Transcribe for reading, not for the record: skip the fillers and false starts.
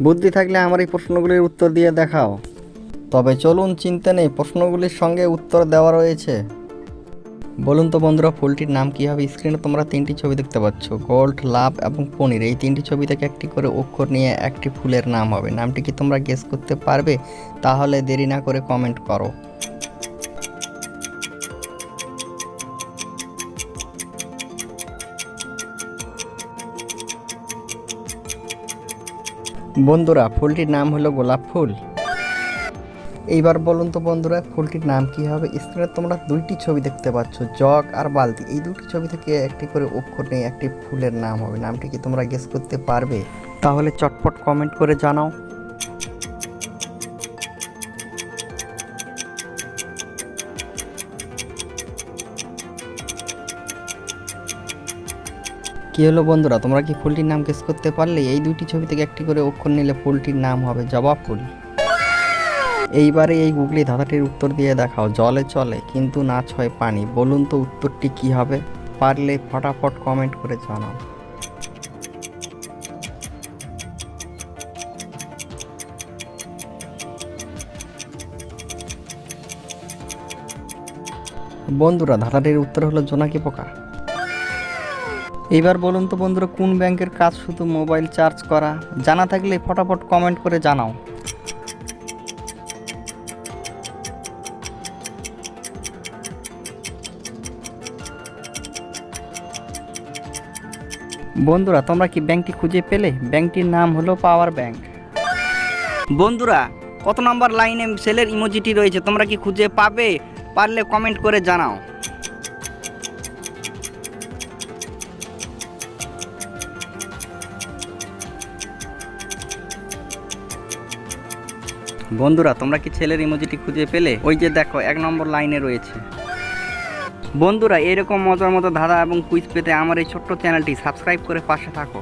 বুদ্ধি থাকলে আমার এই প্রশ্নগুলির উত্তর দিয়ে দেখাও। তবে চলুন, চিন্তা নেই, প্রশ্নগুলির সঙ্গে উত্তর দেওয়া রয়েছে। বলুন তো বন্ধুরা, ফুলটির নাম কী হবে? স্ক্রিনে তোমরা তিনটি ছবি দেখতে পাচ্ছ, গোল্ড, লাভ এবং পনির। এই তিনটি ছবি থেকে একটি করে অক্ষর নিয়ে একটি ফুলের নাম হবে। নামটি কি তোমরা গেস করতে পারবে? তাহলে দেরি না করে কমেন্ট করো। বন্ধুরা, ফুলটির নাম হলো গোলাপ ফুল। এইবার বলুন তো বন্ধুরা, ফুলটির নাম কি হবে? স্ক্রিনে তোমরা দুইটি ছবি দেখতে পাচ্ছ, জগ আর বালতি। এই দুটি ছবি থেকে একটি করে অক্ষর নিয়ে একটি ফুলের নাম হবে। নামটি কি তোমরা গেস করতে পারবে? তাহলে চটপট কমেন্ট করে জানাও। কি হলো বন্ধুরা, তোমরা কি ফুলটির নাম গেস করতে পারলে? এই দুইটি ছবি থেকে একটি করে অক্ষর নিলে ফুলটির নাম হবে জবা ফুল। এইবারে এই গুগলি ধাঁধাটির উত্তর দিয়ে দেখাও। জলে চলে কিন্তু না ছয় পানি। বলুন তো উত্তরটি কি হবে? পারলে ফটাফট কমেন্ট করে জানাও। বন্ধুরা, ধাঁধাটির উত্তর হলো জোনাকি পোকা। এইবার বলুন তো বন্ধুরা, কোন ব্যাংকের কাজ শুধু মোবাইল চার্জ করা? জানা থাকলে ফটাফট কমেন্ট করে জানাও। বন্ধুরা, তোমরা কি ব্যাংকটি খুঁজে পেলে? ব্যাংকটির নাম হলো পাওয়ার ব্যাংক। বন্ধুরা, কত নম্বর লাইনে সেলের ইমোজিটি রয়েছে তোমরা কি খুঁজে পাবে? পারলে কমেন্ট করে জানাও। বন্ধুরা, তোমরা কি ছেলের ইমোজিটি খুঁজে পেলে? ওই যে দেখো, 1 নম্বর লাইনে রয়েছে। বন্ধুরা, এরকম মজার মতো ধাঁধা এবং কুইজ পেতে আমার এই ছোট্ট চ্যানেলটি সাবস্ক্রাইব করে পাশে থাকো।